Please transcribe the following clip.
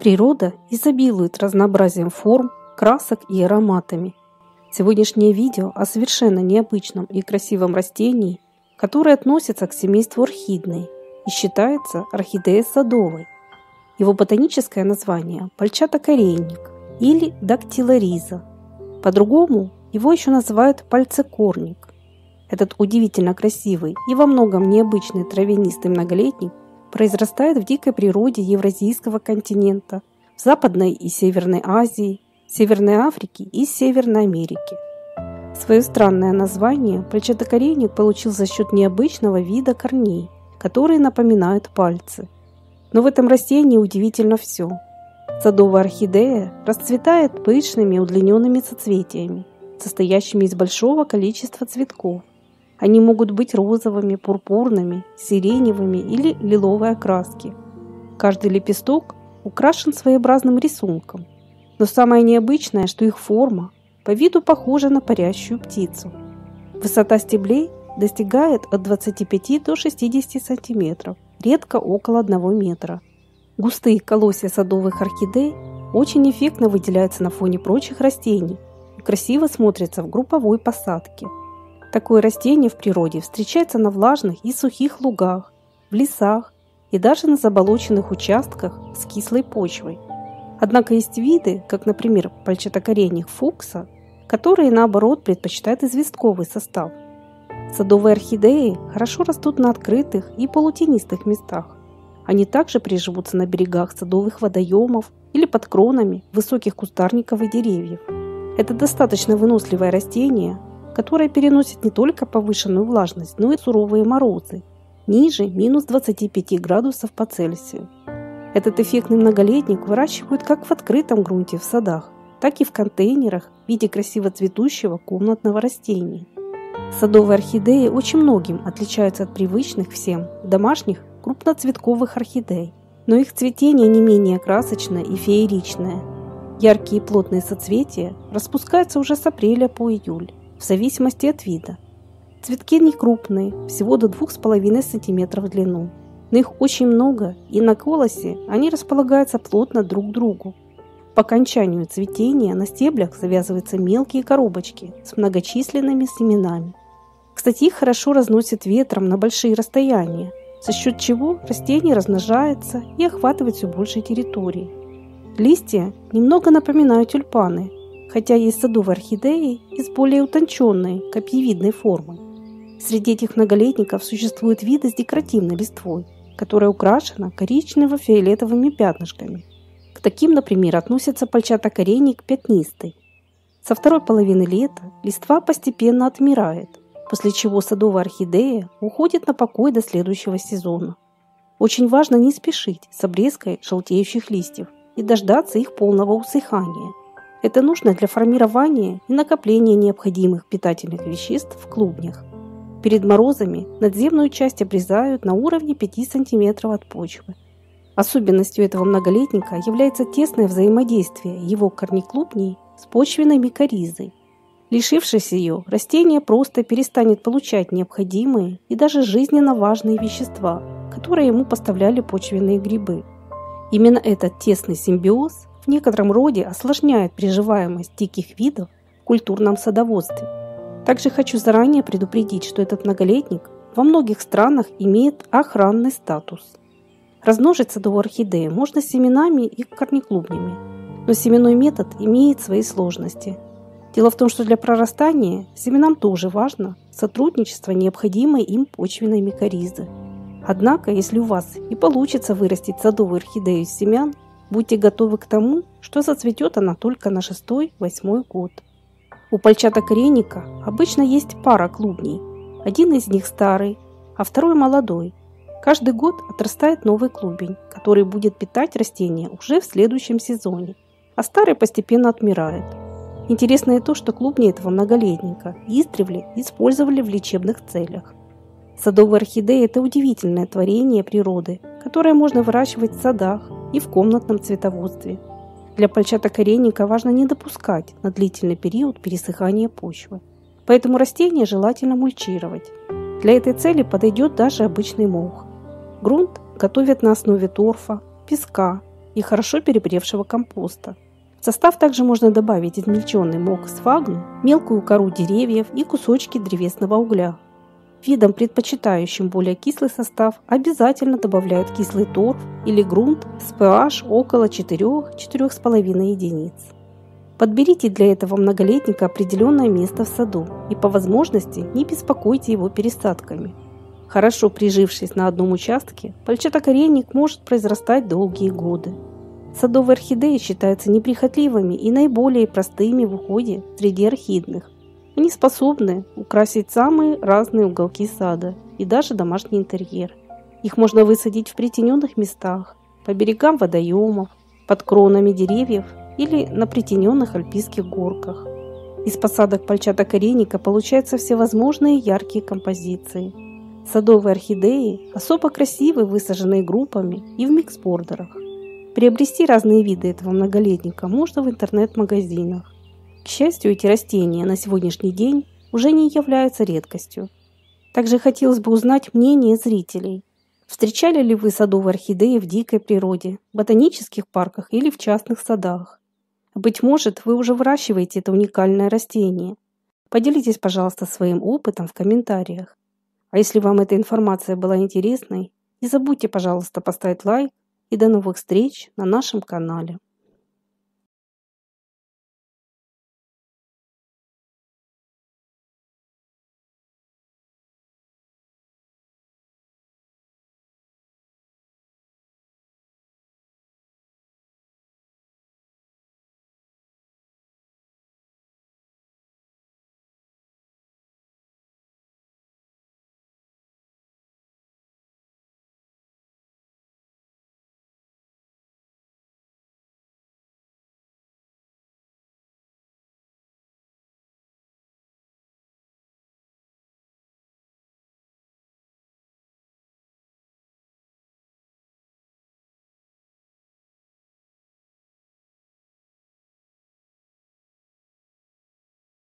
Природа изобилует разнообразием форм, красок и ароматами. Сегодняшнее видео о совершенно необычном и красивом растении, которое относится к семейству орхидной и считается орхидеей садовой. Его ботаническое название – пальчатокорейник или дактилориза. По-другому его еще называют пальцекорник. Этот удивительно красивый и во многом необычный травянистый многолетник произрастает в дикой природе Евразийского континента, в Западной и Северной Азии, Северной Африке и Северной Америке. Свое странное название пальчатокорейник получил за счет необычного вида корней, которые напоминают пальцы. Но в этом растении удивительно все. Садовая орхидея расцветает пышными удлиненными соцветиями, состоящими из большого количества цветков. Они могут быть розовыми, пурпурными, сиреневыми или лиловой окраски. Каждый лепесток украшен своеобразным рисунком. Но самое необычное, что их форма по виду похожа на парящую птицу. Высота стеблей достигает от 25 до 60 см, редко около 1 метра. Густые колосья садовых орхидей очень эффектно выделяются на фоне прочих растений и красиво смотрятся в групповой посадке. Такое растение в природе встречается на влажных и сухих лугах, в лесах и даже на заболоченных участках с кислой почвой. Однако есть виды, как, например, пальчатокорейник фукса, которые, наоборот, предпочитают известковый состав. Садовые орхидеи хорошо растут на открытых и полутенистых местах. Они также приживутся на берегах садовых водоемов или под кронами высоких кустарников и деревьев. Это достаточно выносливое растение, которое переносит не только повышенную влажность, но и суровые морозы, ниже минус 25 градусов по Цельсию. Этот эффектный многолетник выращивают как в открытом грунте в садах, так и в контейнерах в виде красиво цветущего комнатного растения. Садовые орхидеи очень многим отличаются от привычных всем домашних крупноцветковых орхидей, но их цветение не менее красочное и фееричное. Яркие и плотные соцветия распускаются уже с апреля по июль, в зависимости от вида. Цветки не крупные, всего до 2,5 см в длину, но их очень много, и на колосе они располагаются плотно друг к другу. По окончанию цветения на стеблях завязываются мелкие коробочки с многочисленными семенами. Кстати, их хорошо разносит ветром на большие расстояния, за счет чего растение размножается и охватывает все больше территории. Листья немного напоминают тюльпаны, хотя есть садовые орхидеи и с более утонченной, копьевидной формой. Среди этих многолетников существуют виды с декоративной листвой, которая украшена коричнево-фиолетовыми пятнышками. К таким, например, относится пальчатокорейник пятнистый. Со второй половины лета листва постепенно отмирает, после чего садовая орхидея уходит на покой до следующего сезона. Очень важно не спешить с обрезкой желтеющих листьев и дождаться их полного усыхания. Это нужно для формирования и накопления необходимых питательных веществ в клубнях. Перед морозами надземную часть обрезают на уровне 5 см от почвы. Особенностью этого многолетника является тесное взаимодействие его корнеклубней с почвенной микоризой. Лишившись ее, растение просто перестанет получать необходимые и даже жизненно важные вещества, которые ему поставляли почвенные грибы. Именно этот тесный симбиоз в некотором роде осложняет приживаемость диких видов в культурном садоводстве. Также хочу заранее предупредить, что этот многолетник во многих странах имеет охранный статус. Размножить садовую орхидею можно семенами и корнеклубнями, но семенной метод имеет свои сложности. Дело в том, что для прорастания семенам тоже важно сотрудничество необходимой им почвенной микоризы. Однако, если у вас и получится вырастить садовую орхидею из семян, будьте готовы к тому, что зацветет она только на 6-8 год. У пальчатокорейника обычно есть пара клубней. Один из них старый, а второй молодой. Каждый год отрастает новый клубень, который будет питать растение уже в следующем сезоне, а старый постепенно отмирает. Интересно и то, что клубни этого многолетника издревле использовали в лечебных целях. Садовые орхидеи – это удивительное творение природы, которое можно выращивать в садах и в комнатном цветоводстве. Для пальчатокорейника важно не допускать на длительный период пересыхания почвы, поэтому растение желательно мульчировать. Для этой цели подойдет даже обычный мох. Грунт готовят на основе торфа, песка и хорошо перепревшего компоста. В состав также можно добавить измельченный мох сфагнум, мелкую кору деревьев и кусочки древесного угля. Видам, предпочитающим более кислый состав, обязательно добавляют кислый торф или грунт с pH около 4–4,5 единиц. Подберите для этого многолетника определенное место в саду и по возможности не беспокойте его пересадками. Хорошо прижившись на одном участке, пальчатокоренник может произрастать долгие годы. Садовые орхидеи считаются неприхотливыми и наиболее простыми в уходе среди орхидных. Они способны украсить самые разные уголки сада и даже домашний интерьер. Их можно высадить в притененных местах, по берегам водоемов, под кронами деревьев или на притененных альпийских горках. Из посадок пальчатокоренника получаются всевозможные яркие композиции. Садовые орхидеи особо красивы, высаженные группами и в миксбордерах. Приобрести разные виды этого многолетника можно в интернет-магазинах. К счастью, эти растения на сегодняшний день уже не являются редкостью. Также хотелось бы узнать мнение зрителей. Встречали ли вы садовые орхидеи в дикой природе, в ботанических парках или в частных садах? Быть может, вы уже выращиваете это уникальное растение. Поделитесь, пожалуйста, своим опытом в комментариях. А если вам эта информация была интересной, не забудьте, пожалуйста, поставить лайк и до новых встреч на нашем канале.